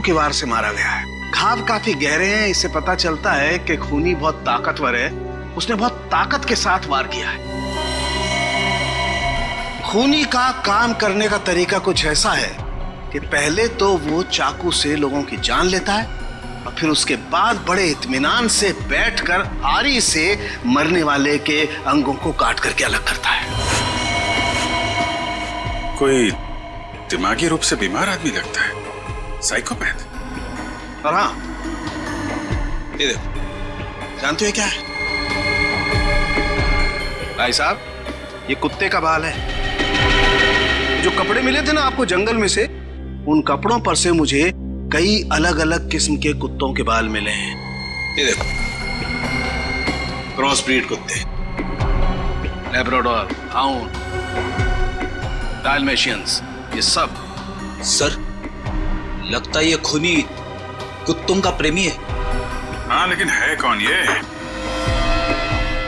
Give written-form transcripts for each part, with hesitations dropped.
के वार से मारा गया है। घाव काफी गहरे हैं, इससे पता चलता है कि खूनी बहुत ताकतवर है। उसने बहुत ताकत के साथ वार किया है। खूनी का काम करने का तरीका कुछ ऐसा है कि पहले तो वो चाकू से लोगों की जान लेता है और फिर उसके बाद बड़े इत्मीनान से बैठकर आरी से मरने वाले के अंगों को काट करके अलग करता है। कोई दिमागी रूप से बीमार आदमी लगता है, साइकोपैथ। और हाँ, ये देखो, जानते हो क्या है भाई साहब? ये कुत्ते का बाल है। जो कपड़े मिले थे ना आपको जंगल में से, उन कपड़ों पर से मुझे कई अलग अलग किस्म के कुत्तों के बाल मिले हैं। ये देखो, क्रॉस ब्रीड कुत्ते, लैब्राडोर, हाउंड, डाल्मेशियंस, ये सब। सर, लगता है ये खूनी कुत्तों का प्रेमी है। हाँ, लेकिन है कौन ये?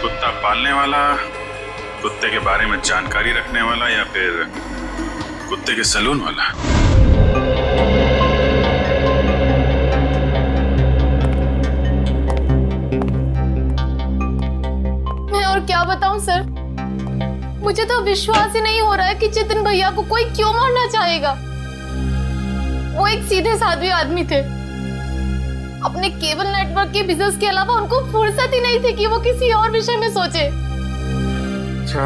कुत्ता पालने वाला, कुत्ते के बारे में जानकारी रखने वाला, या फिर कुत्ते के सलून वाला? मैं और क्या बताऊं सर, मुझे तो विश्वास ही नहीं हो रहा है कि जितिन भैया को कोई क्यों मारना चाहेगा। वो एक सीधे साधे आदमी थे। अपने केबल नेटवर्क के बिजनेस के अलावा उनको फुर्सत ही नहीं थी कि वो किसी और विषय में सोचे। अच्छा,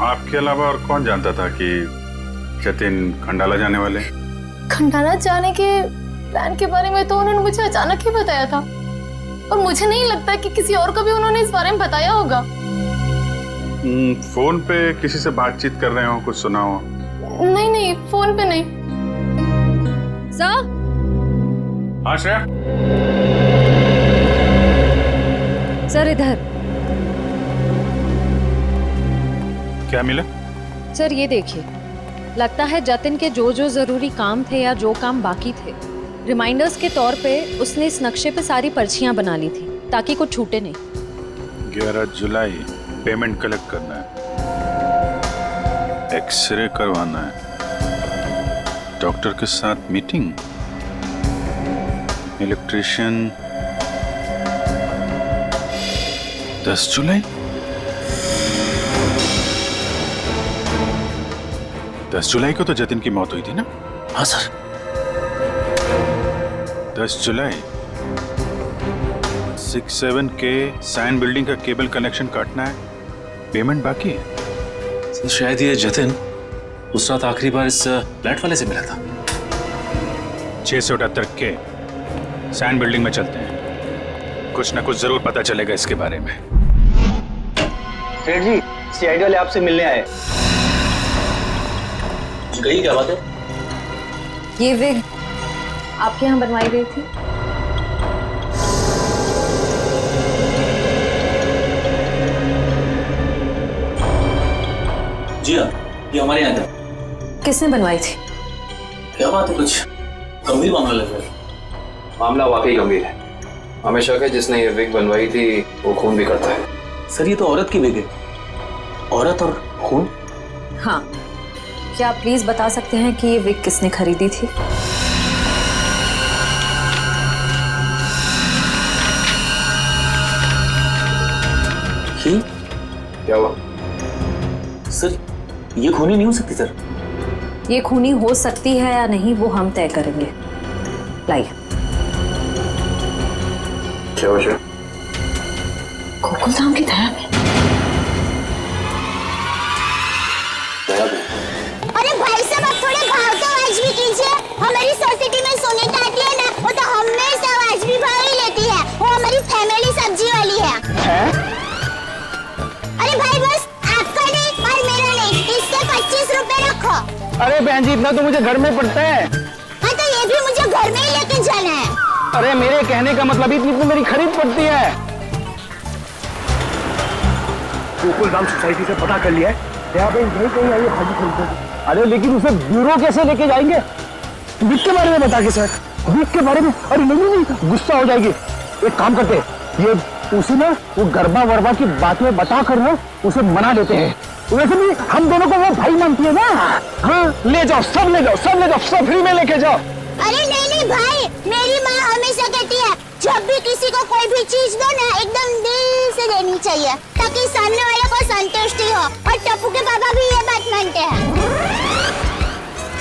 आपके अलावा और कौन जानता था कि जतिन खंडाला जाने वाले? खंडाला जाने के प्लान के बारे में तो उन्होंने मुझे अचानक ही बताया था, और मुझे नहीं लगता कि किसी और को भी उन्होंने इस बारे में बताया होगा। फोन पे किसी से बातचीत कर रहे हो, कुछ सुना हो? नहीं नहीं, फोन पे नहीं। सर, हाँ श्रेया। सर इधर। क्या मिला? सर ये देखिए, लगता है जतिन के जो जो जरूरी काम थे या जो काम बाकी थे, रिमाइंडर्स के तौर पे उसने इस नक्शे पे सारी पर्चियां बना ली थी ताकि कुछ छूटे नहीं। 11 जुलाई पेमेंट कलेक्ट करना है, एक्सरे करवाना है, डॉक्टर के साथ मीटिंग, इलेक्ट्रिशियन 10 जुलाई। 10 जुलाई को तो जतिन की मौत हुई थी ना? हाँ सर। 10 जुलाई 67 के सैन बिल्डिंग का केबल कनेक्शन काटना है, पेमेंट बाकी है। सर, शायद ये जतिन उस रात आखिरी बार इस फ्लैट वाले से मिला था। 678 के सैन बिल्डिंग में चलते हैं, कुछ ना कुछ जरूर पता चलेगा इसके बारे में। सेठ जी, सीआईडी वाले आपसे मिलने आए। कही क्या बात है? ये विग आपके यहाँ बनवाई गई थी? जी हाँ, ये हमारे यहाँ था। किसने बनवाई थी? क्या बात है, कुछ गंभीर मामला लग रहा है। मामला वाकई गंभीर है। हमें शक है जिसने ये विग बनवाई थी वो खून भी करता है। सर, ये तो औरत की विग है। औरत और खून? हाँ, क्या आप प्लीज बता सकते हैं कि ये विग किसने खरीदी थी? क्या हुआ? सर, ये खूनी नहीं हो सकती सर। ये खूनी हो सकती है या नहीं वो हम तय करेंगे। लाइए। क्या वजह? गोकुल धाम की दया में। अरे भाई साहब, आप थोड़े भाव तो आवाज भी कीजिए। हमारी सोसाइटी में सुनीता आती है ना, वो तो हमेशा आवाज भी भाव ही लेती है। वो हमारी फैमिली सब्जी वाली है? अरे भाई, बस आपका नहीं और मेरा नहीं, इसके 25 रुपए रखो। अरे बहन जी, इतना तो मुझे घर में पड़ता है। हाँ, तो ये भी मुझे घर में ही लेके जाना है। अरे मेरे कहने का मतलब इतनी तो मेरी खरीद पड़ती है। गोकुल धाम सोसाइटी से पता कर लिया है, यहाँ पे यही कहीं आई है भाजी खरीदने। अरे लेकिन उसे ब्यूरो कैसे लेके जाएंगे? विक के बारे में बता के सर, विक के बारे में। अरे नहीं, गुस्सा हो जाएगी। एक काम करते हैं, ये उसे ना वो गरबा वरबा की बातें बता कर ना उसे मना लेते हैं। वैसे भी हम दोनों को वो भाई मानती है ना। हाँ, ले जाओ, सब ले जाओ, सब ले जाओ, सब फ्री में लेके जाओ। अरे नहीं नहीं, अरे भाई, मेरी माँ हमेशा कहती है जब भी किसी को कोई भी चीज दो ना एकदम दिल से देनी चाहिए ताकि सामने वाले को संतुष्टि हो। और टप्पू के पापा भी ये बात मानते हैं।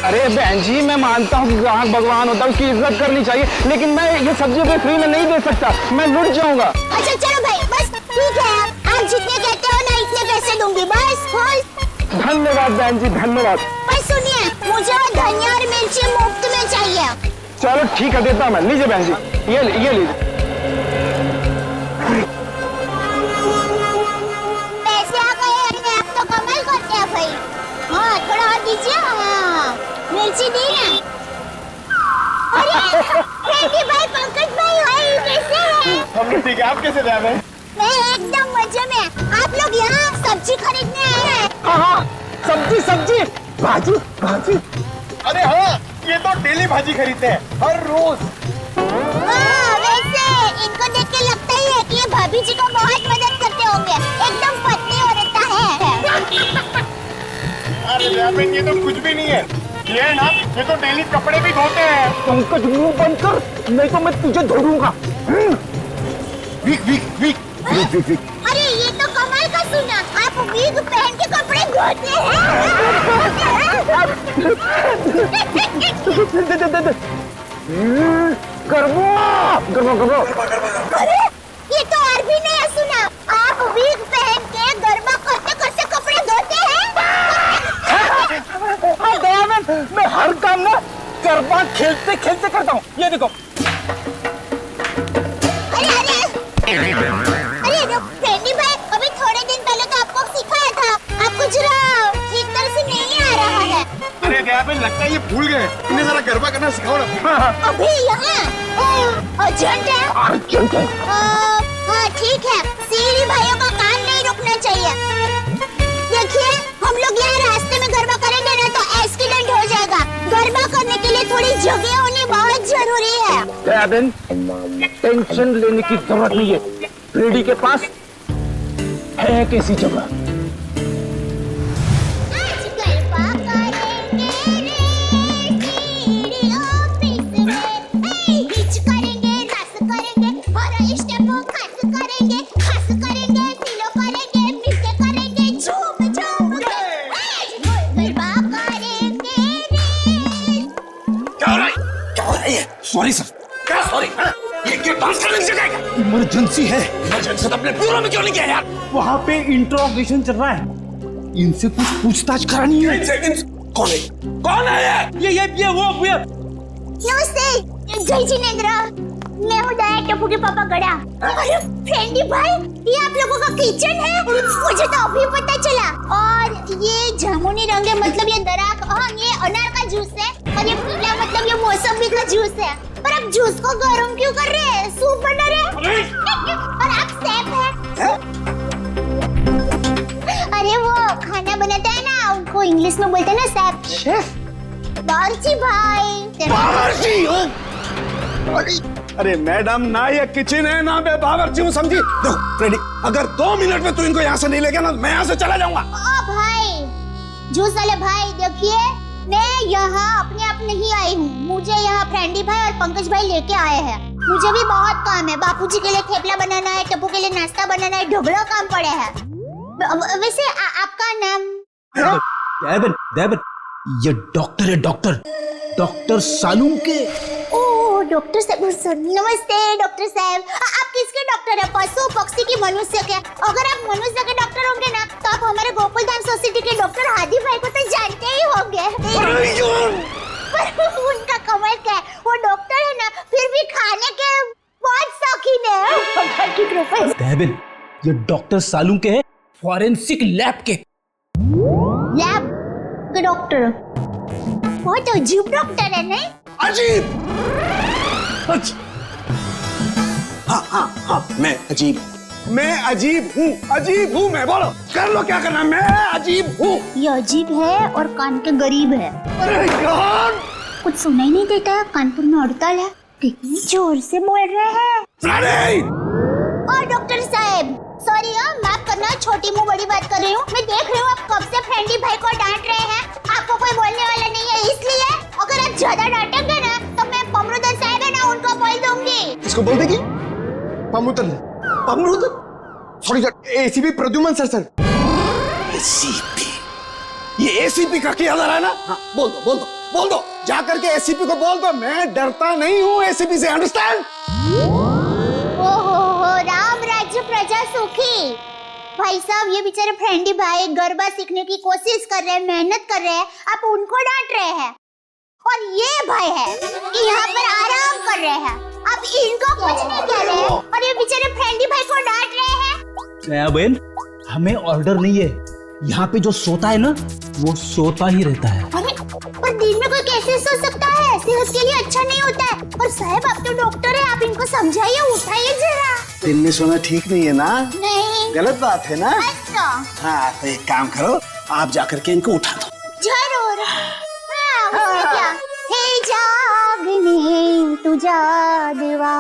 अरे बहन जी, मैं मानता हूँ कि ग्राहक भगवान होता है, उसकी इज्जत करनी चाहिए, लेकिन मैं ये सब्जी कोई फ्री में नहीं दे सकता, मैं लुट जाऊंगा। अच्छा चलो भाई, बस ठीक है, आप जितने कहते हो ना इतने पैसे दूंगी, बस। धन्यवाद बहन जी, धन्यवाद। पर सुनिए, मुझे वो धनिया और मिर्ची मुफ्त में चाहिए। चलो ठीक है, देता हूँ मैं। लीजिए बहन जी, ये लीजिए। पैसे आ गए अपने आप तो कमाल करते हैं भाई। हाँ थोड़ा और दीजिए। हाँ मिर्ची दी ना। अरे फ्रेंडी भाई, पंकज भाई कैसे हैं? हम ठीक है, आप कैसे रह रहे हैं? मैं एकदम मजे में। आप लोग यहाँ सब्जी खरीदने आए हैं? हाँ, सब्जी भाजी। अरे हाँ, ये तो डेली भाजी खरीदते हैं हर रोज। हाँ, वैसे इनको देख के लगता ही है कि ये भाभी जी को बहुत मदद करते होंगे। एकदम पत्नी औरत है। अरे ये तो कुछ भी नहीं है, ये ना, ये तो डेली कपड़े भी धोते हैं। पंकज मुंह बंद कर, नहीं तो मैं तुझे धोऊंगा। वीक। अरे ये तो कमाल का सुना, आप वीग पहन के कपड़े धोते हैं। दे। गर्मो। अरे ये तो और भी नया सुना, आप वीग पहन के गरबा करते कपड़े धोते हैं। मैं हर काम ना गरबा खेलते करता हूँ, ये देखो। अरे फ्रेंडी भाई, अभी थोड़े दिन पहले तो आपको सिखाया था, आपको जरा ठीक तरह से नहीं आ रहा है। अरे दयाबेन, लगता है ये भूल गए, इन्हें जरा गरबा करना सिखाओ ना। अभी यहाँ अर्जेंट है। हाँ ठीक है, सीढ़ी भाइयों का काम नहीं रुकना चाहिए। देखिए, हम लोग यहाँ रास्ते में गरबा करेंगे ना तो एक्सीडेंट हो जाएगा। गरबा करने के लिए थोड़ी जगह होनी बहुत जरूरी है। दयाबेन, टेंशन लेने की जरूरत नहीं है, फ्रेडी के पास है कैसी जगह। आज गरबा करेंगे रे सीढ़ी ऑफिस में, हिच करेंगे, रस करेंगे और स्टेप खास करेंगे, सिलो करेंगे, मिलके करेंगे, झूम के गरबा करेंगे रे। क्या हो रहा है? सॉरी सर, क्या सॉरी? ये डांस करने की जगह है? इमरजेंसी है। इमरजेंसी तो अपने ब्यूरो में क्यों नहीं गया यार? वहाँ पे इंट्रोगेशन चल रहा है, इनसे कुछ पूछताछ करानी है। कौन है ये? वो नमस्ते, जय जिनेंद्र, मैं हूँ दया टप्पू के पापा गड़ा। अरे फ्रेंडी भाई, ये आप लोगों का किचन है? मुझे तो अभी पता चला। और ये जामुनी रंग है, मतलब ये दराक, हाँ ये अनार का जूस है, और ये पीला मतलब ये मौसमी का जूस है। पर आप जूस को गर्म क्यों कर रहे हैं? सूप बना रहे हैं? और आप शेफ हैं? अरे वो खाना बनाता है ना, उनको इंग्लिश में बोलते हैं ना शेफ। बावर्ची भाई। बावर्ची हो? अरे मैडम, ना ये किचन है ना मैं बावर्ची हूँ, समझी? देखो फ्रेडी, अगर 2 मिनट में तू इनको यहाँ से नहीं ले गया ना, मैं यहाँ से चला जाऊंगा। ओ भाई, जूस वाले भाई, देखिए मैं यहाँ अपने आप नहीं आई हूँ, मुझे यहाँ फ्रेंडी भाई और पंकज भाई लेके आए हैं। मुझे भी बहुत काम है, बापूजी के लिए थेपला बनाना है, टप्पू के लिए नाश्ता बनाना है, ढोबड़ा काम पड़े हैं। वैसे आपका नाम? दयाबेन, ये डॉक्टर है, डॉक्टर सालूम के। ओह डॉक्टर साहब, नमस्ते डॉक्टर साहब। आप किसके डॉक्टर हैं? पशु पक्षी की मनुष्य के? अगर आप मनुष्य के डॉक्टर होंगे ना तो आप हमारे गोकुल धाम सोसाइटी के डॉक्टर हादी भाई को तो जानते ही होंगे। उनका कमाल क्या है, वो डॉक्टर है ना फिर भी खाने के बहुत शौकीन है। दयाबेन, ये डॉक्टर सालूम के है, फॉरेंसिक लैब के। लैब के डॉक्टर? बहुत अजीब डॉक्टर है नहीं? अजीब? हाँ, मैं अजीब हूँ, मैं बोलो, कर लो क्या करना, मैं अजीब हूँ। ये अजीब है और कान के गरीब है। अरे यार, कुछ सुनाई नहीं देता है, कानपुर में हड़ताल है, कितनी जोर से बोल रहे हैं। और डॉक्टर साहब, सॉरी माफ करना, छोटी मुंह बड़ी बात कर रही हूँ। मैं देख रही हूँ आप कब से फ्रेंडी भाई को डांट रहे हैं, आपको कोई बोलने वाला नहीं है, इसलिए अगर आप ज्यादा डांटेंगे ना तो मैं पमरुदर साहब है ना, उनको बोल दूंगी। इसको बोल देगी? पमरुदर sorry sir, ACP Pradyuman sir. ACP, ये एसीपी का क्या है ना? हाँ, बोल दो जा करके एसीपी को बोल दो, मैं डरता नहीं हूँ एसीपी से, अंडरस्टैंड? ओहो, राम राज्य प्रजा सुखी। भाई साहब, ये बेचारे फ्रेंडी भाई गरबा सीखने की कोशिश कर रहे हैं, मेहनत कर रहे हैं, आप उनको डांट रहे हैं। और ये भाई है कि यहाँ पर आराम कर रहे हैं, आप इनको कुछ नहीं कह रहे हैं और ये बेचारे फ्रेंडी भाई को डांट रहे हैं। जया बहन, हमें ऑर्डर नहीं है, यहाँ पे जो सोता है ना वो सोता ही रहता है। अरे पर दिन में कोई कैसे सो सकता है? सेहत के लिए अच्छा नहीं होता है। और साहब, आप तो डॉक्टर है, आप इनको समझाइए, उठाइए जरा। दिन में सोना ठीक नहीं है ना? नहीं, गलत बात है ना? अच्छा। हाँ, तो एक काम करो, आप जाकर के इनको उठा दो। जरूर। हाँ, उसमें क्या? हे जागने तू जागवा,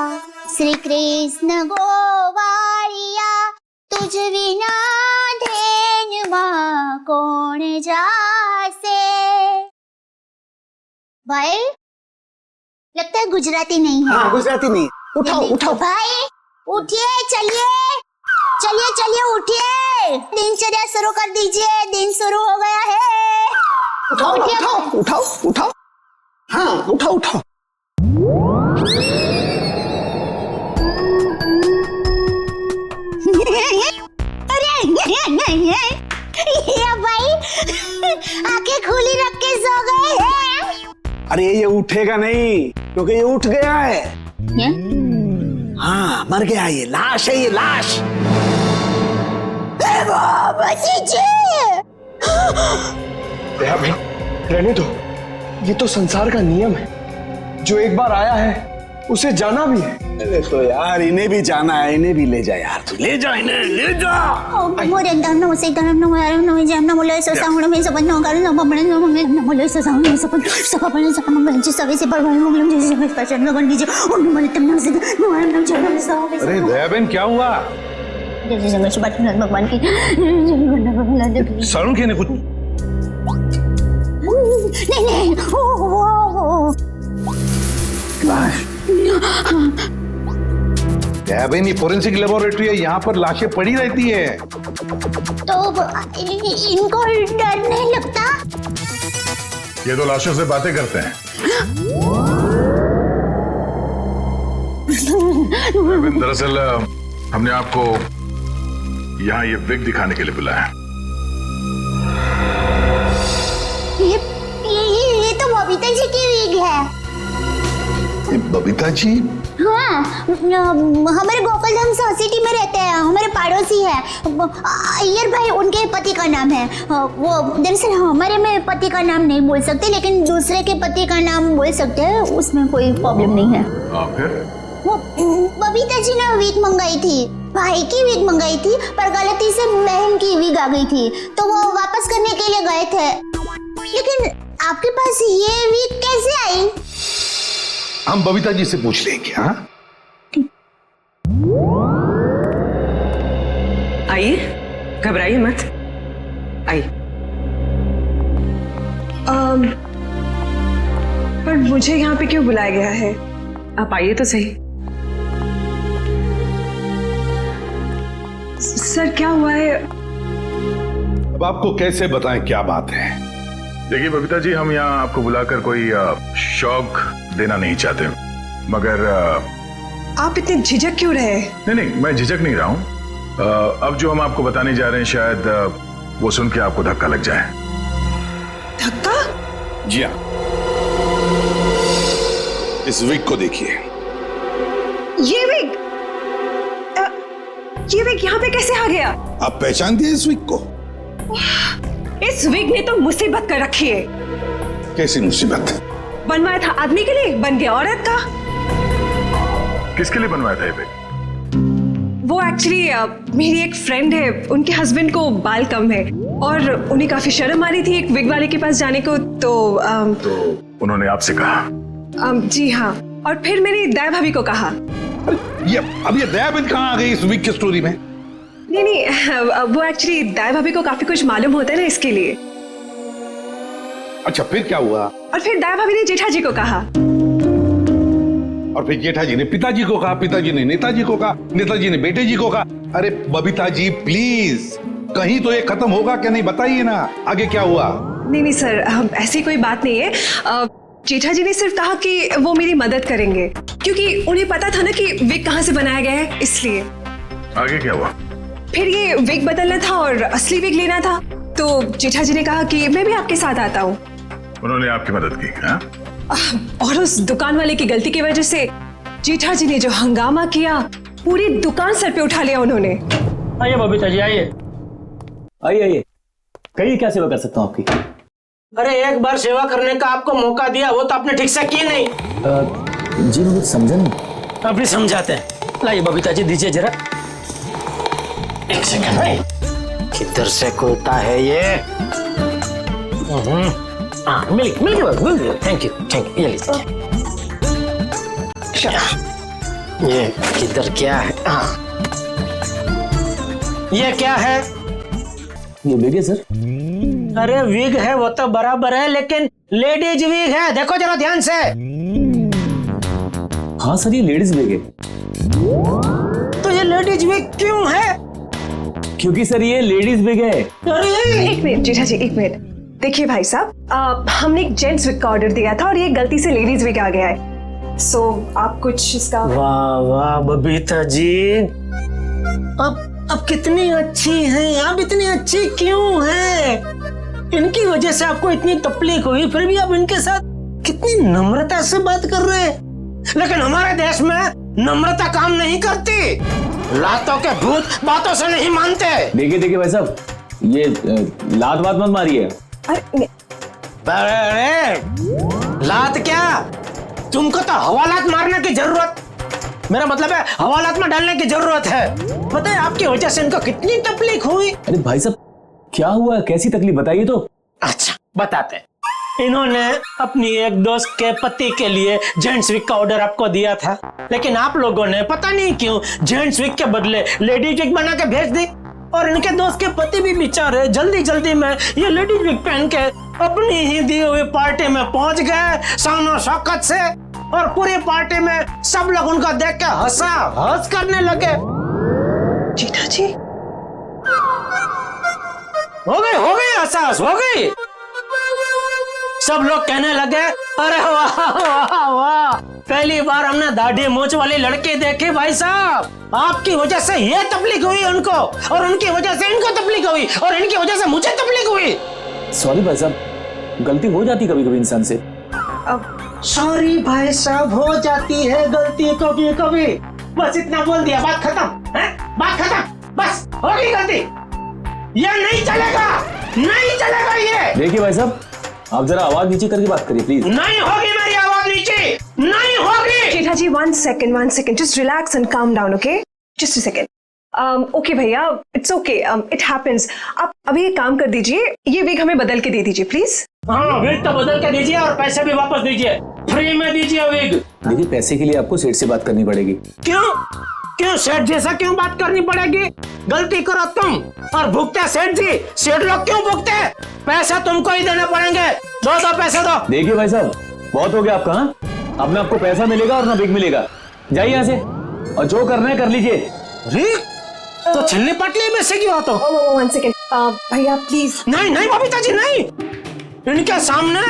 श्री कृष्ण गोवालिया, तुझ बिना धेनुमा कौन जासे। भाई, लगता है गुजराती नहीं है। हाँ, गुजराती नहीं। उठाओ भाई, उठिए, चलिए उठिए, दिनचर्या शुरू कर दीजिए, दिन शुरू हो गया है। उठाओ। हाँ, उठाओ। अरे ये भाई आंखें खुली रख के सो गए हैं। अरे ये उठेगा नहीं, क्योंकि ये उठ गया है। हाँ, मर गया, ये लाश है, ये लाश। रहने दो, ये तो संसार का नियम है, जो एक बार आया है उसे जाना भी है। अरे तो यार, इन्हें भी जाना है, इन्हें भी ले जा यार, तू ले जा इन्हें, ले जा। मोरे दम न उसे दम न यार न जम न मोले सो साउंड में सब न कर न बमणे न मंगे न मोले सो साउंड में सब बने सब मंगल जी सवे से पर मंगलम जी से स्पेशल लगन दीजिए और न मोले तम न से न जन्म सब। अरे दयाबेन, क्या हुआ? जैसे संघर्ष बात भगवान की सारुण के ने कुछ नहीं ओ लाश। दयाबेन, ये फोरेंसिक लेबोरेटरी है, यहाँ पर लाशें पड़ी रहती है। तो इनको डर नहीं लगता? ये तो लाशों से बातें करते हैं। दरअसल हमने आपको यहाँ ये विग दिखाने के लिए बुलाया। ये तो बबीता जी की विग है। ये बबीता जी? हाँ, हमारे गोकुलधाम सोसाइटी में रहते हैं, हमारे पड़ोसी है। अय्यर भाई उनके पति का नाम है। वो दरअसल हमारे में पति का नाम नहीं बोल सकते, लेकिन दूसरे के पति का नाम बोल सकते हैं, उसमें कोई प्रॉब्लम नहीं है। फिर वो बबीता जी ने विग मंगाई थी, भाई की विग मंगाई थी, पर गलती से बहन की विग आ गई थी, तो वो वापस करने के लिए गए थे। लेकिन आपके पास ये विग कैसे आई? हम बबीता जी से पूछ लेंगे। हाँ, आइए, घबराइए मत, आइए। पर मुझे यहाँ पे क्यों बुलाया गया है? आप आइए तो सही। सर, क्या हुआ है? अब आपको कैसे बताएं क्या बात है? देखिए बबीता जी, हम यहाँ आपको बुलाकर कोई शौक देना नहीं चाहते, मगर आप इतने झिझक क्यों रहे? नहीं, मैं झिझक नहीं रहा हूँ। अब जो हम आपको बताने जा रहे हैं, शायद वो सुन के आपको धक्का लग जाए। धक्का? जी हाँ, इस विग को देखिए। ये विग यहाँ पे कैसे आ गया? आप पहचानती हैं इस विग को? इस विग ने तो मुसीबत कर रखी है। कैसी मुसीबत? बनवाया था आदमी के लिए, बन गया औरत का। किसके लिए बनवाया था ये विग? वो एक्चुअली मेरी एक फ्रेंड है, उनके हस्बैंड को बाल कम है और उन्हें काफी शर्म आ रही थी एक विग वाले के पास जाने को, तो उन्होंने आपसे कहा? जी हाँ, और फिर मेरी दया भाभी को कहा। अब ये दयाबेन कहाँ आ गई इस विग की स्टोरी में? नहीं, वो एक्चुअली दया भाभी को काफी कुछ मालूम होता है ना, इसके लिए। अच्छा, फिर क्या हुआ? और फिर दया भाभी ने जेठा जी को कहा। और फिर जेठा जी ने पिताजी को कहा, पिताजी ने नेताजी को कहा, नेताजी ने बेटे जी को कहा। अरे बबीता जी प्लीज, कहीं तो ये खत्म होगा क्या नहीं, बताइए ना आगे क्या हुआ। नहीं नहीं सर, ऐसी कोई बात नहीं है। जेठा जी ने सिर्फ कहा कि वो मेरी मदद करेंगे, क्योंकि उन्हें पता था ना कि विग कहाँ से बनाया गया है, इसलिए। आगे क्या हुआ? फिर ये विग बदलना था और असली विग लेना था, तो जेठा जी ने कहा कि मैं भी आपके साथ आता हूँ। उन्होंने आपकी मदद की? हाँ? और उस दुकान वाले की गलती की वजह से जेठा जी ने जो हंगामा किया, पूरी दुकान सर पे उठा लिया उन्होंने। आइए बबीता जी, आइए आइए आइए, कहिए क्या सेवा कर सकता हूँ आपकी। अरे एक बार सेवा करने का आपको मौका दिया, वो तो आपने ठीक से की नहीं। जी मैं कुछ समझा नहीं। अभी समझाते हैं। लाइए बबीता जी, दीजिए जरा। एक सेकंड भाई, किधर से खोलता है ये? मिल गया। Thank you. ये लीजिए। ये किधर क्या है? हाँ, ये क्या है? ये विग है सर। अरे विग है वो तो बराबर है, लेकिन लेडीज विग है, देखो जरा ध्यान से। हाँ सर, ये लेडीज विग है। तो ये लेडीज विग क्यों है? क्योंकि सर ये लेडीज विग है। अरे एक मिनट जेठा जी, एक मिनट। देखिए भाई साहब, हमने एक जेंट्स विग का ऑर्डर दिया था और ये गलती से लेडीज विग आ गया है। सो आप कुछ इसका। वाह वाह बबीता जी, अब कितनी अच्छी हैं आप, इतनी अच्छी क्यों हैं? इनकी वजह से आपको इतनी तकलीफ हुई, फिर भी आप इनके साथ कितनी नम्रता से बात कर रहे हैं। लेकिन हमारे देश में नम्रता काम नहीं करती, लातों के भूत बातों से नहीं मानते। देखिए भाई साहब, ये लात बात मत मारिए। अरे लात क्या, तुमको तो हवालात मारने की जरूरत, मेरा मतलब है हवालात में डालने की जरूरत है। पता है आपकी वजह से इनको कितनी तकलीफ हुई। अरे भाई साहब क्या हुआ, कैसी तकलीफ बताइए तो। अच्छा बताते हैं। इन्होंने अपनी एक दोस्त के पति के लिए जेंट्स विग का ऑर्डर आपको दिया था, लेकिन आप लोगों ने पता नहीं क्यों जेंट्स विग के बदले लेडीज विग बना के भेज दी, और इनके दोस्त के पति भी बेचारे जल्दी जल्दी में ये लेडीज विग पहन के अपनी ही दी हुई पार्टी में पहुंच गए शानो शौकत से, और पूरी पार्टी में सब लोग उनको देख के हंस करने लगे। जेठा जी हो गई हंस हो गई। सब लोग कहने लगे अरे वाह वाह वाह, पहली बार हमने दाढ़ी मूंछ वाली लड़की देखी भाई साहब, आपकी वजह से ये तकलीफ हुई उनको, और उनकी वजह से इनको तकलीफ हुई, और इनकी वजह से मुझे तकलीफ हुई। सॉरी भाई साहब, गलती हो जाती कभी कभी इंसान से। सॉरी भाई साहब, हो जाती है गलती कभी कभी, बस इतना बोल दिया, बात खत्म है, बात खत्म, बस हो गई गलती। ये नहीं चलेगा, नहीं चलेगा ये। देखिए भाई साहब, आप जरा आवाज नीचे करके बात करिए प्लीज। नहीं होगी मेरी आवाज नीचे, नहीं होगी। जेठा जी one second, just relax and calm down, okay? Just a second. Okay भैया, इट्स ओके, इट हैपेंस। आप अभी एक काम कर दीजिए, ये विग हमें बदल के दे दीजिए प्लीज। हाँ विग तो बदल के दीजिए, और पैसे भी वापस दीजिए, फ्री में दीजिए विग। देखिए पैसे के लिए आपको सेठ से बात करनी पड़ेगी। क्यों सेठ जैसा क्यों बात करनी पड़ेगी? गलती करो तुम और भुगते सेठ जी, सेठ लोग क्यों भुगते? पैसा तुमको ही देने पड़ेंगे, दो पैसे दो। देखिए भाई साहब, बहुत हो गया आपका। हाँ, अब ना आपको पैसा मिलेगा और ना विग मिलेगा, जाइए यहाँ से, और जो करना है कर लीजिए। तो छिलनी पटली में से क्यों तो? वन सेकेंड भैया प्लीज। नहीं बबीता जी नहीं, इनके सामने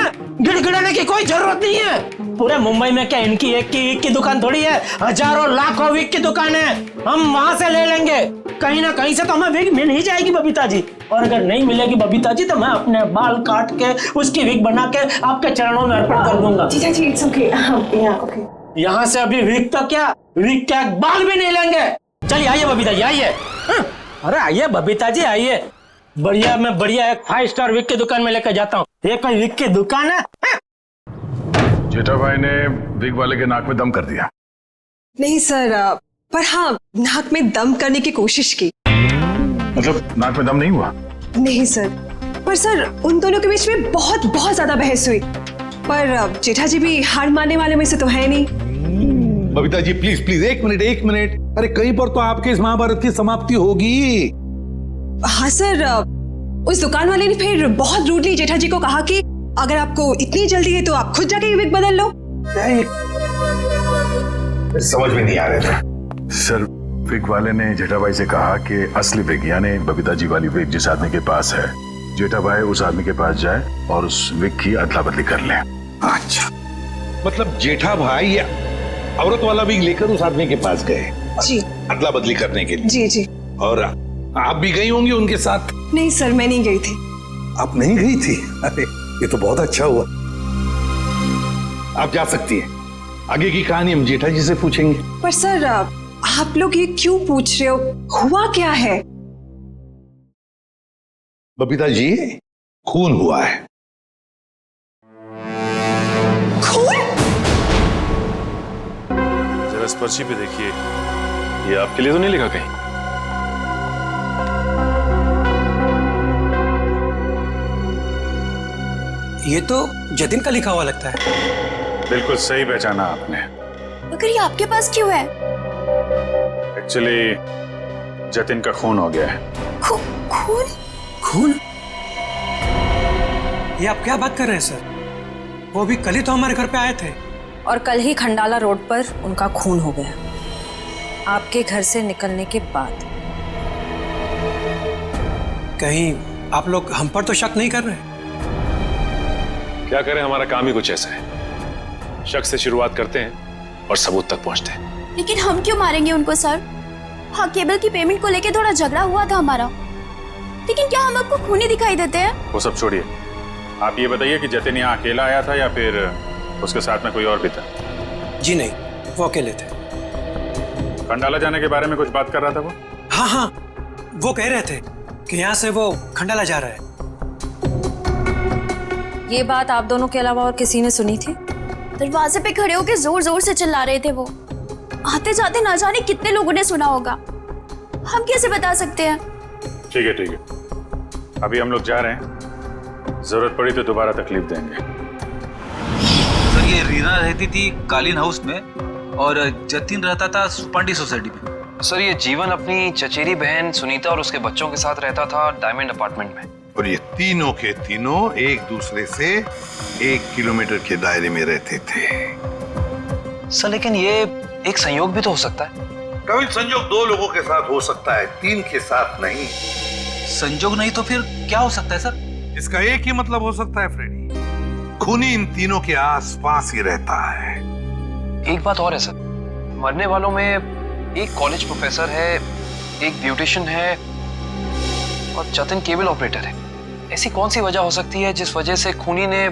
गिड़गिड़ाने की कोई जरूरत नहीं है। पूरे मुंबई में क्या इनकी एक की दुकान थोड़ी है, हजारों लाखों विग की दुकान है, हम वहां से ले लेंगे। कहीं ना कहीं से तो हमें विग मिल ही जाएगी बबीता जी, और अगर नहीं मिलेगी बबीता जी तो मैं अपने बाल काट के उसकी विग बना के आपके चरणों में अर्पण कर दूंगा। जीजा जी इट्स ओके, ओके। यहाँ से अभी विग तो क्या, विग क्या बाल भी नहीं लेंगे। चलिए आइए बबीता जी आइए। अरे आइए बबीता जी आइए, बढ़िया मैं बढ़िया एक 5 स्टार विग की दुकान में लेकर जाता हूँ। ये कोई विग की दुकान है? जेठा भाई ने विग वाले के नाक में दम कर दिया। नहीं सर, पर हाँ नाक में दम करने की कोशिश की। मतलब नाक में दम नहीं हुआ? नहीं सर, पर सर उन दोनों के बीच में बहुत बहुत ज्यादा बहस हुई, पर जेठा जी भी हार मानने वाले में से तो है नहीं। बबीता जी प्लीज प्लीज, एक मिनट, अरे कहीं पर तो आपके इस महाभारत की समाप्ति होगी। हाँ सर, उस दुकान वाले ने फिर बहुत रूडली जेठा जी को कहा कि अगर आपको इतनी जल्दी है तो आप खुद जाके विग बदल लो। समझ में नहीं आ रहे थे। सर, विग वाले ने जेठा भाई से कहा कि असली विग यानी बबीता जी वाली विग जिस आदमी के पास है, जेठा भाई उस आदमी के पास जाए और उस विग की अदला बदली कर ले। अच्छा, मतलब जेठा भाई या औरत वाला विग लेकर उस आदमी के पास गए जी, अदला बदली करने के लिए। जी जी। और आप भी गई होंगी उनके साथ? नहीं सर, मैं नहीं गई थी। आप नहीं गई थी? अरे ये तो बहुत अच्छा हुआ। आप जा सकती हैं, आगे की कहानी हम जेठा जी से पूछेंगे। पर सर, आप लोग ये क्यों पूछ रहे हो? हुआ क्या है? बबीता जी, खून हुआ है। खून? जरा इस पर्ची पे देखिए, ये आपके लिए तो नहीं लिखा कहीं? ये तो जतिन का लिखा हुआ लगता है। बिल्कुल सही पहचाना आपने। मगर ये आपके पास क्यों है? एक्चुअली जतिन का खून हो गया है। खून? खून? ये आप क्या बात कर रहे हैं सर? वो भी कल ही तो हमारे घर पे आए थे। और कल ही खंडाला रोड पर उनका खून हो गया, आपके घर से निकलने के बाद। कहीं आप लोग हम पर तो शक नहीं कर रहे? क्या करें, हमारा काम ही कुछ ऐसा है। शक से शुरुआत करते हैं और सबूत तक पहुंचते हैं। लेकिन हम क्यों मारेंगे उनको सर? हाँ, केबल की पेमेंट को लेके थोड़ा झगड़ा हुआ था हमारा, लेकिन क्या हम आपको खूनी दिखाई देते हैं? वो सब छोड़िए, आप ये बताइए कि जतिन यहाँ अकेला आया था या फिर उसके साथ में कोई और भी था? जी नहीं, वो अकेले थे। खंडाला जाने के बारे में कुछ बात कर रहा था वो? हाँ हाँ, वो कह रहे थे कि यहाँ से वो खंडाला जा रहा है। ये बात आप दोनों के अलावा और किसी ने सुनी थी? दरवाजे पे खड़े होकर जोर जोर से चिल्ला रहे थे वो। आते जाते ना जाने कितने लोगों ने सुना होगा, हम कैसे बता सकते हैं? ठीक है ठीक है, अभी हम लोग जा रहे हैं, जरूरत पड़ी तो दोबारा तकलीफ देंगे। सर, ये रीना रहती थी कालीन हाउस में और जतिन रहता था सुपांडी सोसाइटी में। सर, ये जीवन अपनी चचेरी बहन सुनीता और उसके बच्चों के साथ रहता था डायमंड अपार्टमेंट में। और ये तीनों के तीनों एक दूसरे से 1 किलोमीटर के दायरे में रहते थे। सर, लेकिन ये एक संयोग भी तो हो सकता है। कभी संयोग 2 लोगों के साथ हो सकता है, 3 के साथ नहीं। संयोग नहीं तो फिर क्या हो सकता है सर? इसका एक ही मतलब हो सकता है फ्रेडी, खूनी इन तीनों के आसपास ही रहता है। एक बात और है सर, मरने वालों में एक कॉलेज प्रोफेसर है, एक ब्यूटिशियन है और जतिन केबल ऑपरेटर है। ऐसी कौन सी वजह हो सकती है जिस वजह से खूनी ने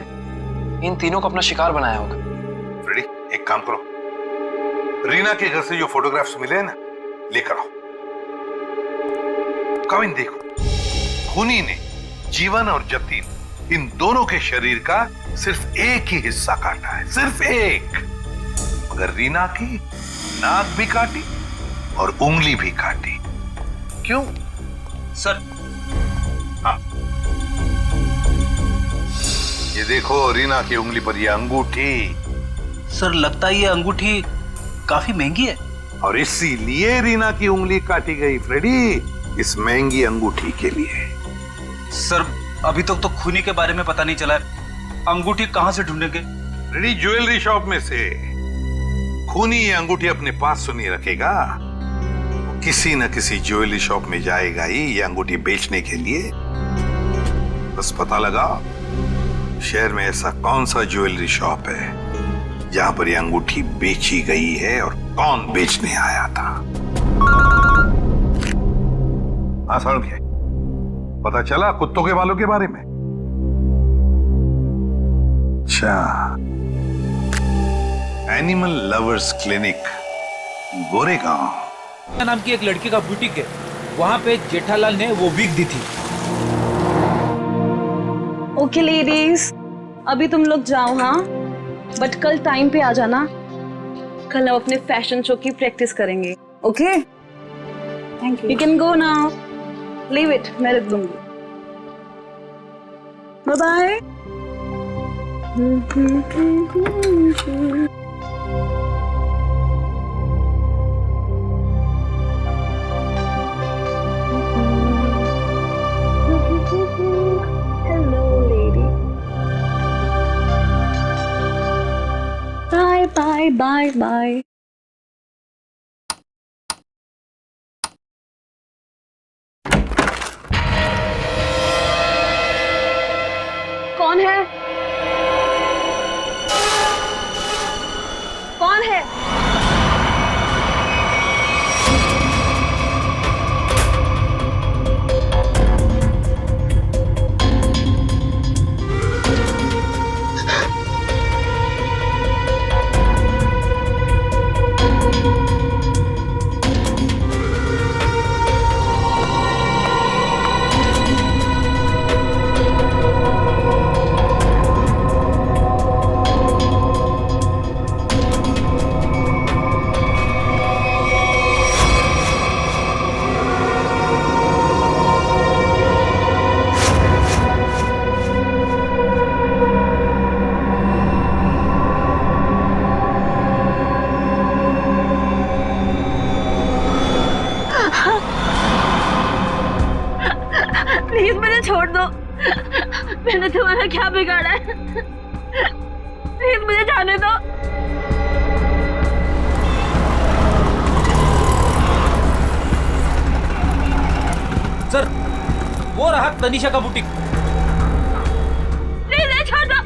इन तीनों को अपना शिकार बनाया होगा? फ्रेडी, एक काम करो, रीना के घर से जो फोटोग्राफ्स मिले हैं ना, लेकर आओ। कविन देखो, खूनी ने जीवन और जतिन इन दोनों के शरीर का सिर्फ एक ही हिस्सा काटा है, सिर्फ एक। मगर रीना की नाक भी काटी और उंगली भी काटी। क्यों सर? हाँ, ये देखो रीना की उंगली पर ये अंगूठी। सर, लगता है ये अंगूठी काफी महंगी है। और इसीलिए रीना की उंगली काटी गई फ्रेडी, इस महंगी अंगूठी के लिए। सर, अभी तक तो खूनी के बारे में पता नहीं चला है, अंगूठी कहां से ढूंढेंगे? फ्रेडी, ज्वेलरी शॉप में से। खूनी ये अंगूठी अपने पास तो नहीं रखेगा, किसी न किसी ज्वेलरी शॉप में जाएगा ही ये अंगूठी बेचने के लिए। बस पता लगा शहर में ऐसा कौन सा ज्वेलरी शॉप है जहां पर ये अंगूठी बेची गई है और कौन बेचने आया था। आसान क्या, पता चला कुत्तों के बालों के बारे में? अच्छा, एनिमल लवर्स क्लिनिक, गोरेगांव नाम की एक लड़की का बुटीक है, वहां पे जेठालाल ने वो विग दी थी। ओके लेडीज, अभी तुम लोग जाओ, हाँ, बट कल टाइम पे आ जाना। कल हम अपने फैशन शो की प्रैक्टिस करेंगे। Okay, thank you. You can go now, leave it, मैं रख दूंगी। Bye bye. Bye bye bye bye. Please मुझे छोड़ दो, मैंने तुम्हारा क्या बिगाड़ा है? प्लीज मुझे जाने दो। सर, वो रहा तनीषा का बुटीक। प्लीज छोड़ दो।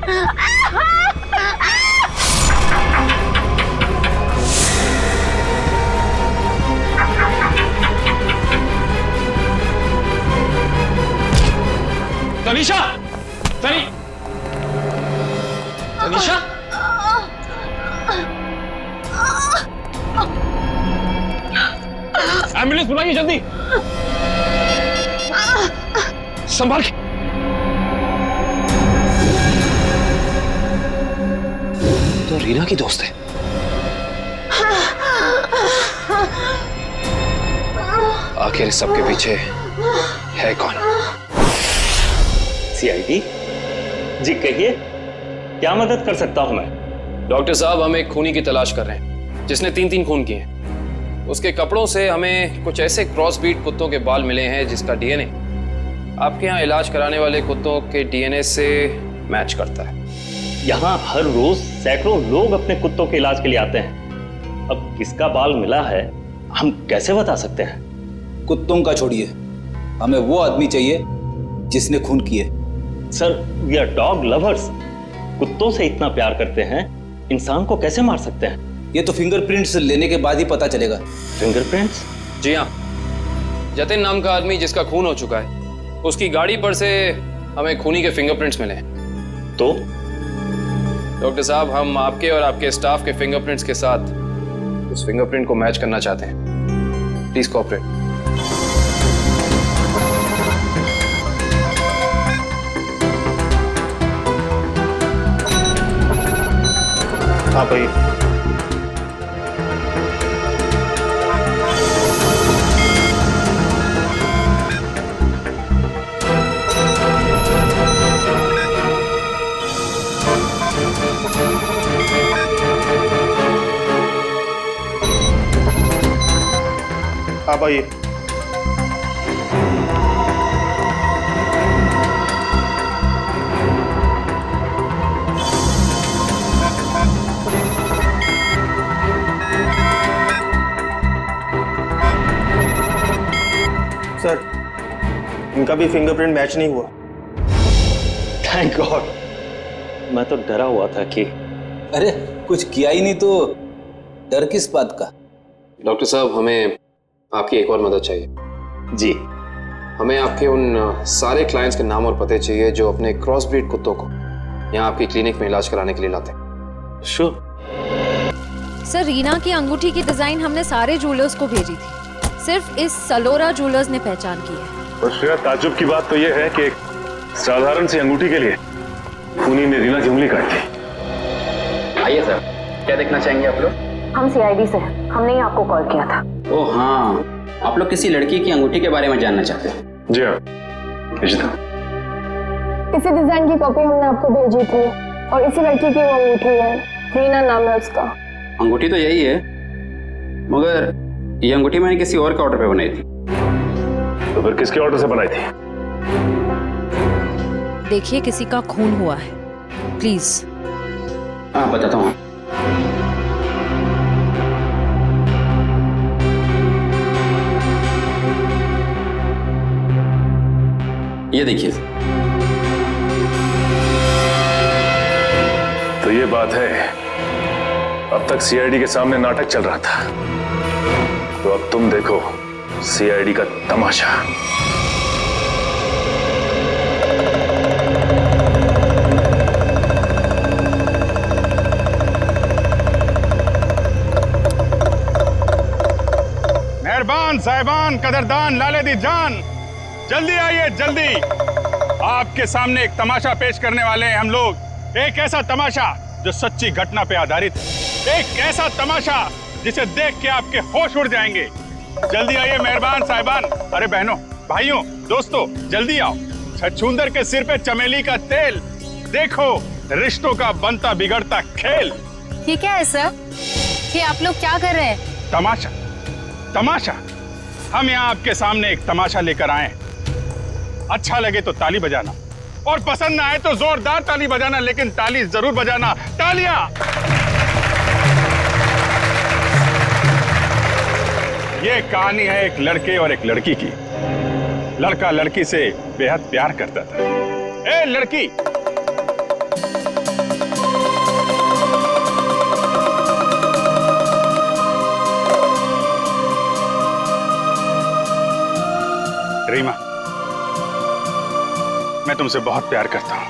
तनीषा, तनीषा, एम्बुलेंस बुलाइए जल्दी। संभाल के। तो रीना की दोस्त है। आखिर इस सबके पीछे है कौन? सीआईडी जी, कहिए क्या मदद कर सकता हूं मैं? डॉक्टर साहब, हम एक खूनी की तलाश कर रहे हैं जिसने 3 खून किए हैं। उसके कपड़ों से हमें कुछ ऐसे क्रॉस ब्रीड कुत्तों के बाल मिले हैं जिसका डीएनए आपके यहाँ इलाज कराने वाले कुत्तों के डीएनए से मैच करता है। यहाँ हर रोज सैकड़ों लोग अपने कुत्तों के इलाज के लिए आते हैं। अब किसका बाल मिला है हम कैसे बता सकते हैं? कुत्तों का छोड़िए, हमें वो आदमी चाहिए जिसने खून किए। Sir, we are dog lovers. कुत्तों से इतना प्यार करते हैं, इंसान को कैसे मार सकते हैं? ये तो फिंगरप्रिंट्स लेने के बाद ही पता चलेगा। फिंगरप्रिंट्स? जी हाँ, जतिन नाम का आदमी जिसका खून हो चुका है, उसकी गाड़ी पर से हमें खूनी के फिंगरप्रिंट्स मिले हैं। तो डॉक्टर साहब, हम आपके और आपके स्टाफ के फिंगरप्रिंट्स के साथ उस फिंगरप्रिंट को मैच करना चाहते हैं। Please cooperate. हाँ भाई। हाँ भाई। सर, इनका भी फिंगरप्रिंट मैच नहीं हुआ। थैंक गॉड, मैं तो डरा हुआ था कि अरे कुछ किया ही नहीं तो डर किस बात का? डॉक्टर साहब, हमें आपकी एक और मदद चाहिए। जी। हमें आपके उन सारे क्लाइंट्स के नाम और पते चाहिए जो अपने क्रॉस ब्रीड कुत्तों को यहाँ आपकी क्लिनिक में इलाज कराने के लिए लाते हैं। श्योर। सर, रीना की अंगूठी की डिजाइन हमने सारे ज्वेलर्स को भेजी थी, सिर्फ इस सलोरा ज्वेलर्स ने पहचान की है। और श्रेया, ताज्जुब की बात तो यह है कि एक साधारण सी अंगूठी के लिए खूनी ने रीना की उंगली काट दी। आइए सर, क्या देखना चाहेंगे आप लोग? हम सीआईडी से, हमने ही आपको कॉल किया था। ओह हाँ, आप लोग किसी लड़की की अंगूठी के बारे में जानना चाहते हैं? जी हाँ। इसी डिजाइन की कॉपी हमने आपको भेजी थी और इसी लड़की की वो अंगूठी है, रीना नाम है उसका। अंगूठी तो यही है, मगर ये अंगूठी मैंने किसी और के ऑर्डर पे बनाई थी। तो फिर किसके ऑर्डर से बनाई थी? देखिए, किसी का खून हुआ है, प्लीज। हाँ, बताता हूँ। ये देखिए। तो ये बात है, अब तक सीआईडी के सामने नाटक चल रहा था, तो अब तुम देखो सीआईडी का तमाशा। मेहरबान साहिबान कदरदान लाले दी जान, जल्दी आइए जल्दी। आपके सामने एक तमाशा पेश करने वाले हैं हम लोग। एक ऐसा तमाशा जो सच्ची घटना पे आधारित है, एक ऐसा तमाशा जिसे देख के आपके होश उड़ जाएंगे। जल्दी आइए मेहरबान साहिबान। अरे बहनों, भाइयों, दोस्तों, जल्दी आओ। छछूंदर के सिर पे चमेली का तेल, देखो रिश्तों का बनता बिगड़ता खेल। ये क्या है सर? ये आप लोग क्या कर रहे हैं? तमाशा, तमाशा। हम यहाँ आपके सामने एक तमाशा लेकर आए हैं। अच्छा लगे तो ताली बजाना, और पसंद ना आए तो जोरदार ताली बजाना, लेकिन ताली जरूर बजाना। तालियां। ये कहानी है एक लड़के और एक लड़की की। लड़का लड़की से बेहद प्यार करता था। ए लड़की, रीमा, मैं तुमसे बहुत प्यार करता हूं।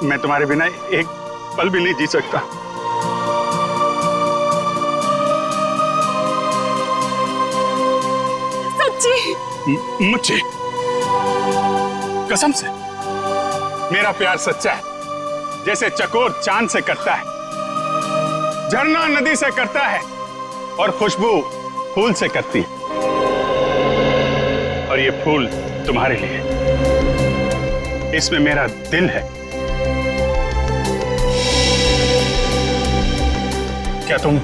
मैं तुम्हारे बिना एक पल भी नहीं जी सकता। सच्ची? मुझे कसम से मेरा प्यार सच्चा है, जैसे चकोर चांद से करता है, झरना नदी से करता है, और खुशबू फूल से करती है। और ये फूल तुम्हारे लिए, इसमें मेरा दिल है। क्या तुम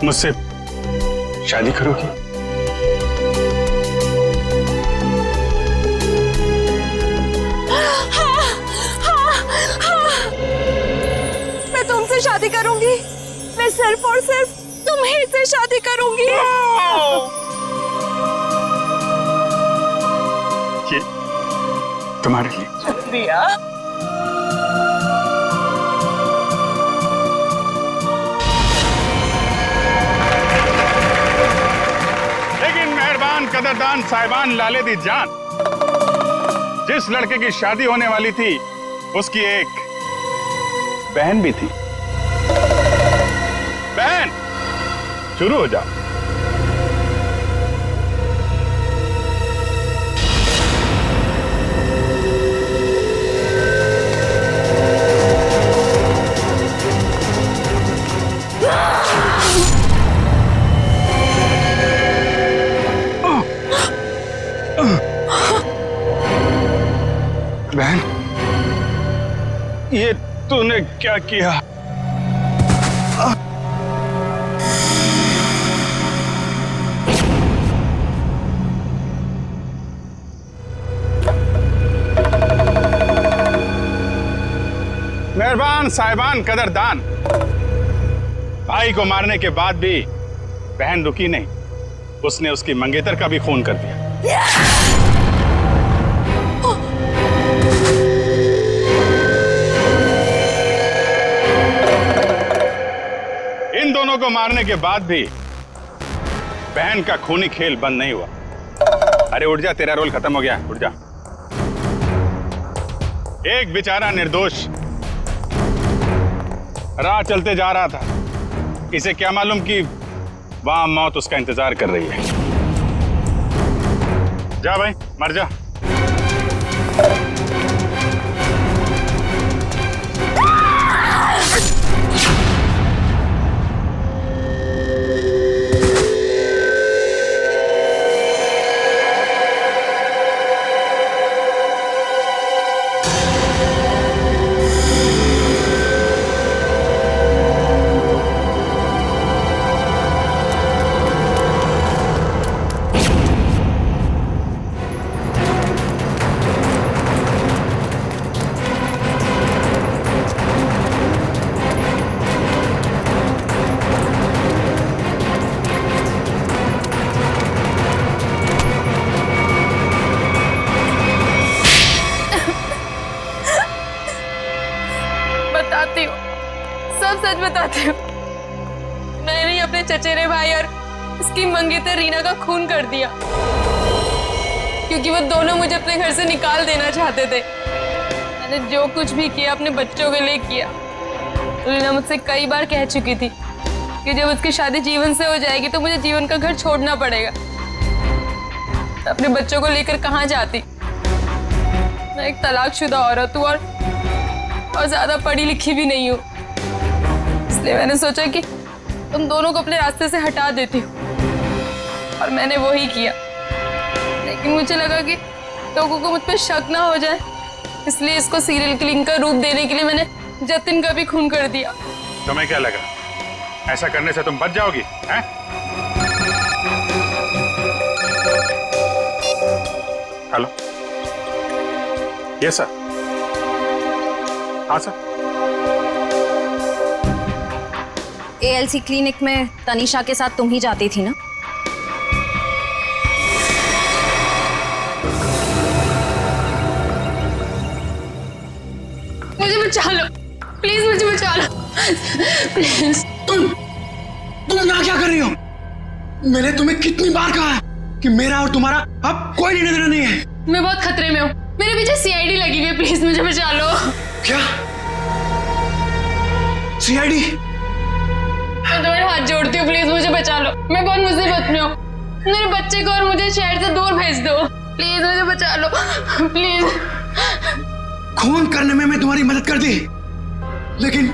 मुझसे शादी करोगी? मैं तुमसे शादी करूंगी। मैं सिर्फ और सिर्फ तुम्हीं से शादी करूंगी। ये तुम्हारे लिए। शुक्रिया। लेकिन मेहरबान कदरदान साहिबान लाले दी जान, जिस लड़के की शादी होने वाली थी उसकी एक बहन भी थी। बहन, शुरू हो जाओ। बहन, ये तूने क्या किया? मेहरबान साहिबान कदरदान, भाई को मारने के बाद भी बहन रुकी नहीं। उसने उसकी मंगेतर का भी खून कर दिया। इन दोनों को मारने के बाद भी बहन का खूनी खेल बंद नहीं हुआ। अरे उठ जा, तेरा रोल खत्म हो गया, उठ जा। एक बेचारा निर्दोष राह चलते जा रहा था। इसे क्या मालूम कि वहां मौत उसका इंतजार कर रही है। जा भाई, मर जा। चचेरे भाई और उसकी मंगेतर रीना का खून कर दिया, क्योंकि वो दोनों मुझे अपने घर से निकाल देना चाहते थे। मैंने जो कुछ भी किया अपने बच्चों के लिए किया। रीना मुझसे कई बार कह चुकी थी कि जब उसकी शादी जीवन से हो जाएगी तो मुझे जीवन का घर छोड़ना पड़ेगा। तो अपने बच्चों को लेकर कहाँ जाती? मैं एक तलाकशुदा औरत हूँ और ज्यादा पढ़ी लिखी भी नहीं हूँ, इसलिए मैंने सोचा कि तुम दोनों को अपने रास्ते से हटा देती हूँ, और मैंने वो ही किया। लेकिन मुझे लगा कि लोगों को मुझ पर शक ना हो जाए, इसलिए इसको सीरियल किलिंग का रूप देने के लिए मैंने जतिन का भी खून कर दिया। तुम्हें क्या लगा ऐसा करने से तुम बच जाओगी? हैं? Hello, yes sir. हाँ सर। ALC क्लिनिक में तनीषा के साथ तुम ही जाती थी ना? मुझे बचा लो प्लीज, मुझे बचा लो प्लीज। तुम यहाँ क्या कर रही हो? मैंने तुम्हें कितनी बार कहा है कि मेरा और तुम्हारा अब कोई लेना देना नहीं है। मैं बहुत खतरे में हूँ, मेरे पीछे CID लगी हुई है, प्लीज मुझे बचा लो। क्या CID? मैं तुम्हारे हाथ जोड़ती हूँ, प्लीज मुझे बचा लो। मैं बहुत मुसीबत में हूँ, मेरे बच्चे को और मुझे शहर से दूर भेज दो, प्लीज मुझे बचा लो प्लीज। खून करने में मैं तुम्हारी मदद कर दी, लेकिन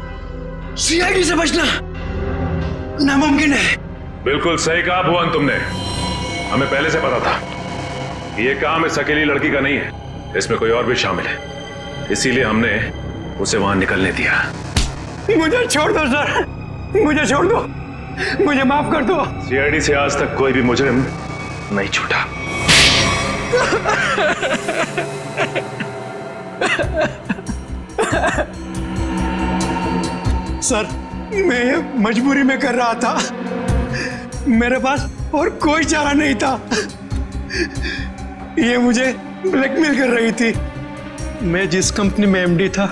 CID से बचना नामुमकिन है। बिल्कुल सही कहा भुवन तुमने। हमें पहले से पता था कि ये काम इस अकेली लड़की का नहीं है, इसमें कोई और भी शामिल है, इसीलिए हमने उसे वहां निकलने दिया। मुझे छोड़ दो सर, मुझे छोड़ दो, मुझे माफ कर दो। CID से आज तक कोई भी मुजरिम नहीं छूटा। सर, मैं ये मजबूरी में कर रहा था, मेरे पास और कोई चारा नहीं था। ये मुझे ब्लैकमेल कर रही थी। मैं जिस कंपनी में MD था,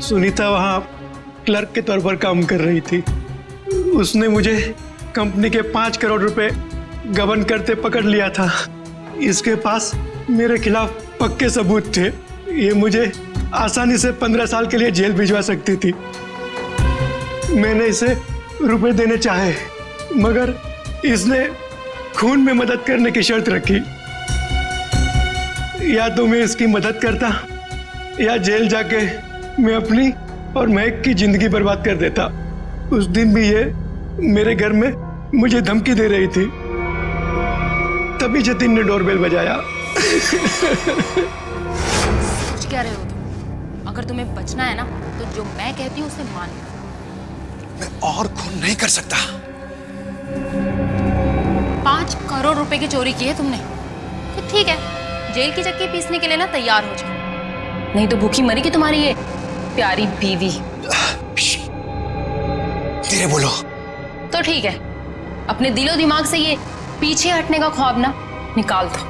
सुनीता वहां क्लर्क के तौर पर काम कर रही थी। उसने मुझे कंपनी के 5 करोड़ रुपए गबन करते पकड़ लिया था। इसके पास मेरे खिलाफ पक्के सबूत थे। ये मुझे आसानी से 15 साल के लिए जेल भिजवा सकती थी। मैंने इसे रुपए देने चाहे, मगर इसने खून में मदद करने की शर्त रखी। या तो मैं इसकी मदद करता या जेल जाके मैं अपनी और महक की जिंदगी बर्बाद कर देता। उस दिन भी ये मेरे घर में मुझे धमकी दे रही थी, तभी जतिन ने डोरबेल बजाया। सोच क्या रहे हो तुम? अगर तुम्हें बचना है ना तो जो मैं कहती हूँ उसे मान लो। मैं और खून नहीं कर सकता। 5 करोड़ रुपए की चोरी की है तुमने, तो ठीक है, जेल की चक्की पीसने के लिए ना तैयार हो जाओ, नहीं तो भूखी मरेगी तुम्हारी ये प्यारी बीवी। धीरे बोलो। तो ठीक है, अपने दिलो दिमाग से ये पीछे हटने का ख्वाब ना निकाल दो,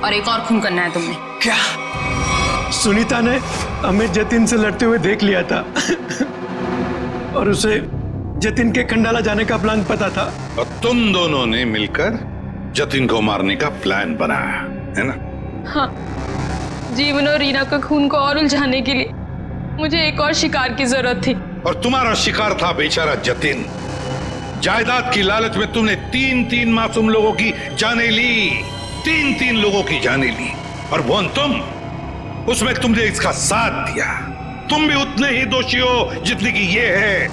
और एक और खून करना है तुमने। क्या? सुनीता ने हमें जतिन से लड़ते हुए देख लिया था और उसे जतिन के खंडाला जाने का प्लान पता था। और तुम दोनों ने मिलकर जतिन को मारने का प्लान बनाया है ना? हाँ, जीवन और रीना का खून को और उलझाने के लिए मुझे एक और शिकार की जरूरत थी। और तुम्हारा शिकार था बेचारा जतिन। जायदाद की लालच में तुमने 3-3 मासूम लोगों की जानें ली, 3-3 लोगों की जानें ली। और वो तुम, उसमें तुमने इसका साथ दिया। तुम भी उतने ही दोषी हो जितनी कि ये है।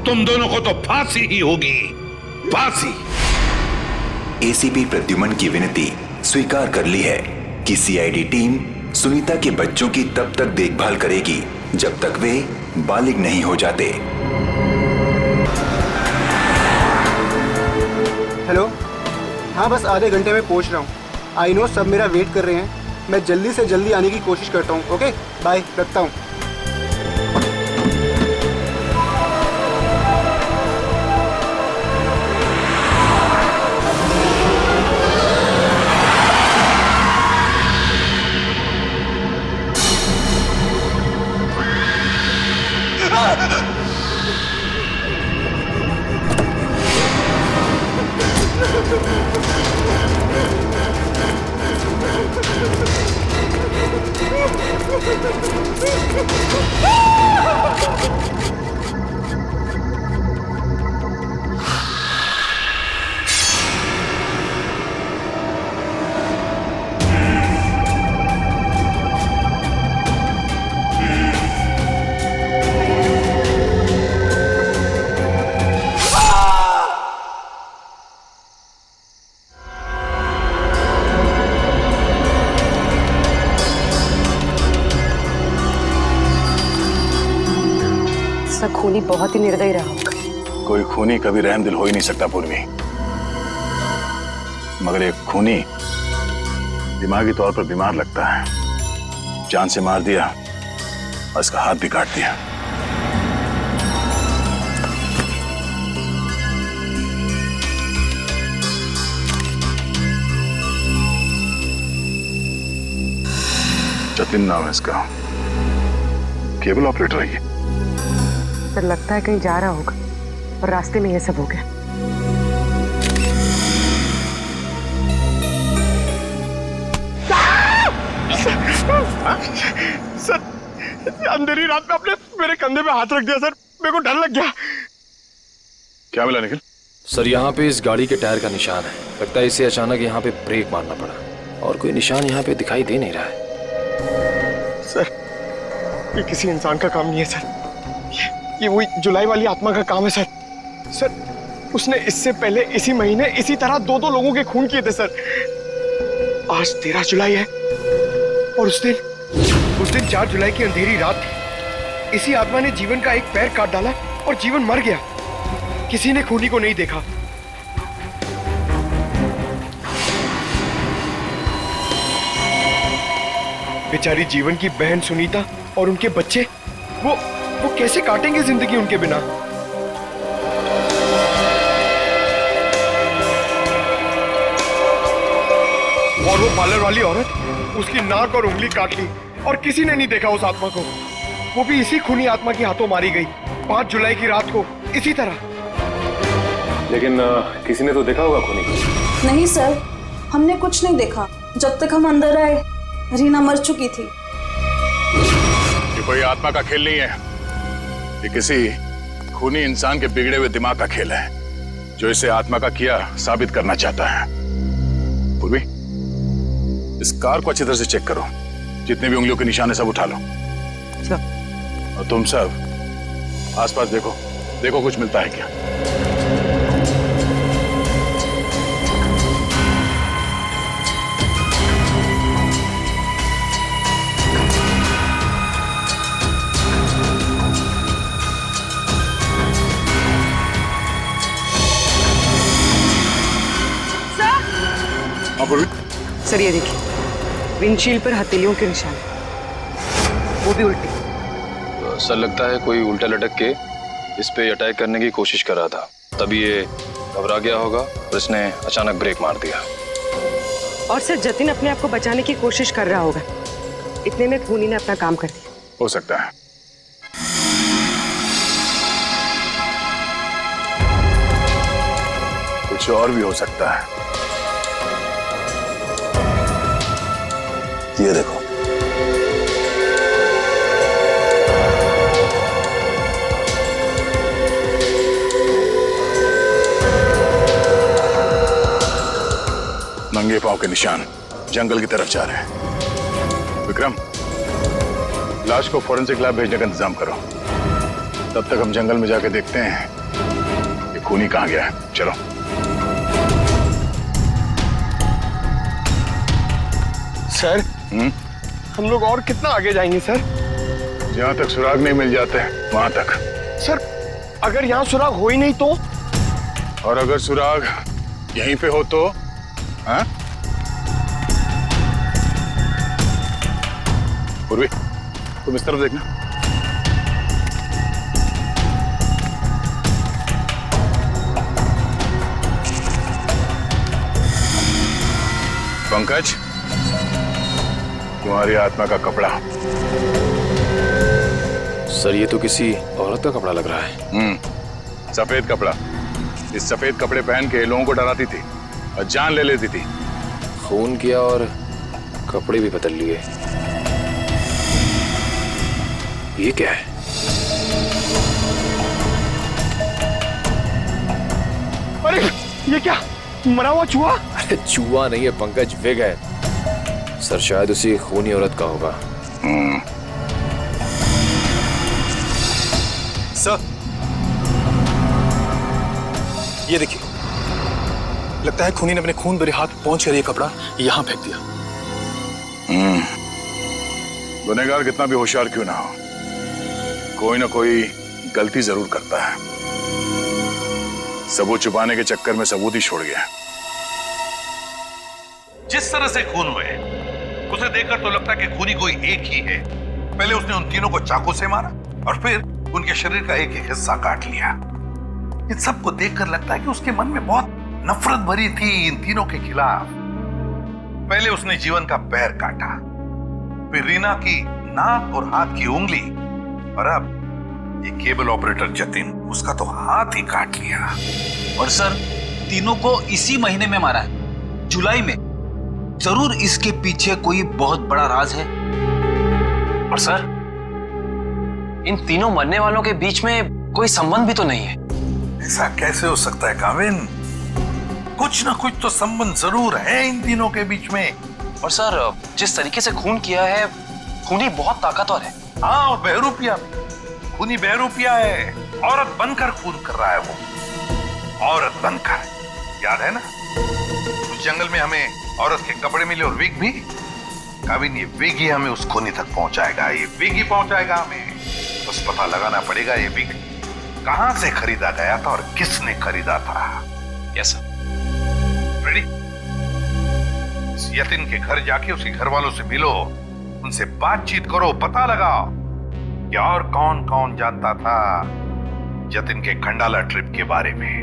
तुम दोनों को तो फांसी ही होगी, फांसी। ACP प्रद्युमन की विनती स्वीकार कर ली है कि CID टीम सुनीता के बच्चों की तब तक देखभाल करेगी जब तक वे बालिग नहीं हो जाते। हेलो, हाँ बस आधे घंटे में पहुंच रहा हूँ। आई नो सब मेरा वेट कर रहे हैं, मैं जल्दी से जल्दी आने की कोशिश करता हूँ। ओके बाय, रखता हूँ। खूनी बहुत ही निर्दयी रहा होगा। कोई खूनी कभी रहमदिल हो ही नहीं सकता पूर्वी, मगर एक खूनी दिमागी तौर पर बीमार लगता है। जान से मार दिया और इसका हाथ भी काट दिया। जतिन नाम है इसका, केबल ऑपरेटर है ये। सर लगता है कहीं जा रहा होगा और रास्ते में ये सब हो गया। सर अंधेरी रात में आपने मेरे कंधे पे हाथ रख दिया सर, मेरे को डर लग गया। क्या मिला निखिल? सर यहाँ पे इस गाड़ी के टायर का निशान है। लगता है इसे अचानक यहाँ पे ब्रेक मारना पड़ा और कोई निशान यहाँ पे दिखाई दे नहीं रहा है। सर ये किसी इंसान का काम नहीं है सर, ये वही जुलाई वाली आत्मा का काम है सर। सर उसने इससे पहले इसी महीने इसी तरह 2-2 लोगों के खून किए थे सर। आज 13 जुलाई है और उस दिन 4 जुलाई की अंधेरी रात थी। इसी आत्मा ने जीवन का एक पैर काट डाला और जीवन मर गया। किसी ने खूनी को नहीं देखा। बेचारी जीवन की बहन सुनीता और उनके बच्चे, वो कैसे काटेंगे जिंदगी उनके बिना। और वो पार्लर वाली औरत, उसकी नाक और उंगली काट ली और किसी ने नहीं देखा उस आत्मा को। वो भी इसी खूनी आत्मा के हाथों मारी गई 5 जुलाई की रात को इसी तरह। लेकिन किसी ने तो देखा होगा खूनी को? नहीं सर, हमने कुछ नहीं देखा। जब तक हम अंदर आए रीना मर चुकी थी। ये कोई आत्मा का खेल नहीं है, ये किसी खूनी इंसान के बिगड़े हुए दिमाग का खेल है जो इसे आत्मा का किया साबित करना चाहता है। पूर्वी, इस कार को अच्छी तरह से चेक करो, जितने भी उंगलियों के निशान है सब उठा लो। और तुम सब आसपास देखो कुछ मिलता है क्या। सर ये देखिए, विंडशील्ड पर हथेलियों के निशान, वो भी उल्टी। तो सर लगता है कोई उल्टा लटक के इस पे अटैक करने की कोशिश कर रहा था, तभी ये घबरा गया होगा और इसने अचानक ब्रेक मार दिया। और सर जतिन अपने आप को बचाने की कोशिश कर रहा होगा, इतने में खूनी ने अपना काम कर दिया। हो सकता है। कुछ और भी हो सकता है। ये देखो, नंगे पांव के निशान जंगल की तरफ जा रहे हैं। विक्रम, लाश को फोरेंसिक लैब भेजने का इंतजाम करो। तब तक हम जंगल में जाके देखते हैं कि खूनी कहां गया है। चलो। सर हम लोग और कितना आगे जाएंगे सर? जहां तक सुराग नहीं मिल जाते वहां तक। सर अगर यहाँ सुराग हो ही नहीं तो? और अगर सुराग यहीं पे हो तो? हाँ? पूर्वी, तुम इस तरफ देखना। पंकज, तुम्हारी आत्मा का कपड़ा। सर ये तो किसी औरत का कपड़ा लग रहा है। सफेद कपड़ा। इस सफेद कपड़े पहन के लोगों को डराती थी और जान ले लेती थी। खून किया और कपड़े भी बदल लिए। ये क्या है? अरे ये क्या, मरा हुआ चूहा? अरे चूहा नहीं है पंकज, विग है। सर शायद उसी खूनी औरत का होगा। सर ये देखिए, लगता है खूनी ने अपने खून भरे हाथ पहुंच कर ये कपड़ा यहां फेंक दिया। गुनहगार कितना भी होशियार क्यों ना हो, कोई ना कोई गलती जरूर करता है। सबूत छुपाने के चक्कर में सबूत ही छोड़ गया। जिस तरह से खून हुए उसे देखकर तो लगता है कि खूनी कोई एक ही है। पहले उसने उन तीनों को चाकू से मारा और फिर उनके शरीर का एक एक हिस्सा काट लिया। इन सबको देखकर लगता है कि उसके मन में बहुत नफरत भरी थी इन तीनों के खिलाफ। पहले उसने जीवन का पैर काटा, फिर रीना की नाक और हाथ की उंगली, और अब ये केबल ऑपरेटर जतिन, उसका तो हाथ ही काट लिया। और सर, तीनों को इसी महीने में मारा है, जुलाई में। जरूर इसके पीछे कोई बहुत बड़ा राज है। और सर, इन तीनों मरने वालों के बीच में कोई संबंध भी तो नहीं है। ऐसा कैसे हो सकता है काविन? कुछ ना कुछ तो संबंध जरूर है इन तीनों के बीच में। और सर, जिस तरीके से खून किया है, खूनी बहुत ताकतवर है। हाँ, और बहरूपिया भी। खूनी बहरूपिया है। औरत बनकर खून कर रहा है वो, औरत बनकर। याद है ना, उस जंगल में हमें औरत के कपड़े मिले और विग भी। काविन, ये विग ही हमें उस खूनी तक पहुंचाएगा। ये विग ही पहुंचाएगा हमें। बस पता लगाना पड़ेगा ये विग कहां से खरीदा गया था और किसने खरीदा था। Yes sir. रेडी? यतिन के घर जाके उसके घर वालों से मिलो, उनसे बातचीत करो, पता लगाओ कि और कौन कौन जानता था जतिन के खंडाला ट्रिप के बारे में।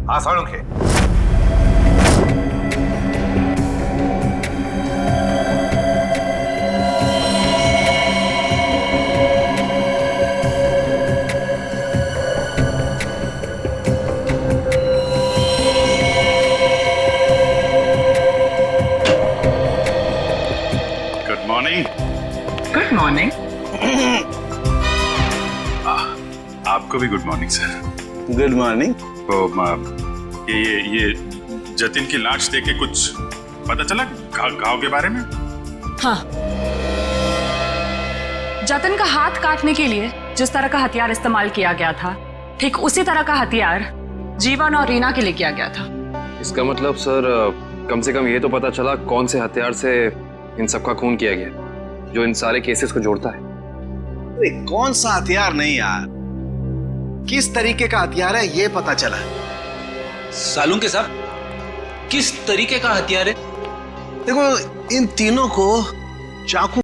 हाँ साळुंखे, गुड मॉर्निंग। आपको भी good morning sir. Good morning. तो ये जतिन की लाश देख के कुछ पता चला घाव के बारे में? हाँ, जतिन का हाथ काटने के लिए जिस तरह का हथियार इस्तेमाल किया गया था, ठीक उसी तरह का हथियार जीवन और रीना के लिए किया गया था। इसका मतलब सर, कम से कम ये तो पता चला कौन से हथियार से इन सबका खून किया गया, जो इन सारे केसेस को जोड़ता है। अरे कौन सा हथियार नहीं यार, किस तरीके का हथियार है ये पता चला। सालुंखे साहब, किस तरीके का हथियार है? देखो, इन तीनों को चाकू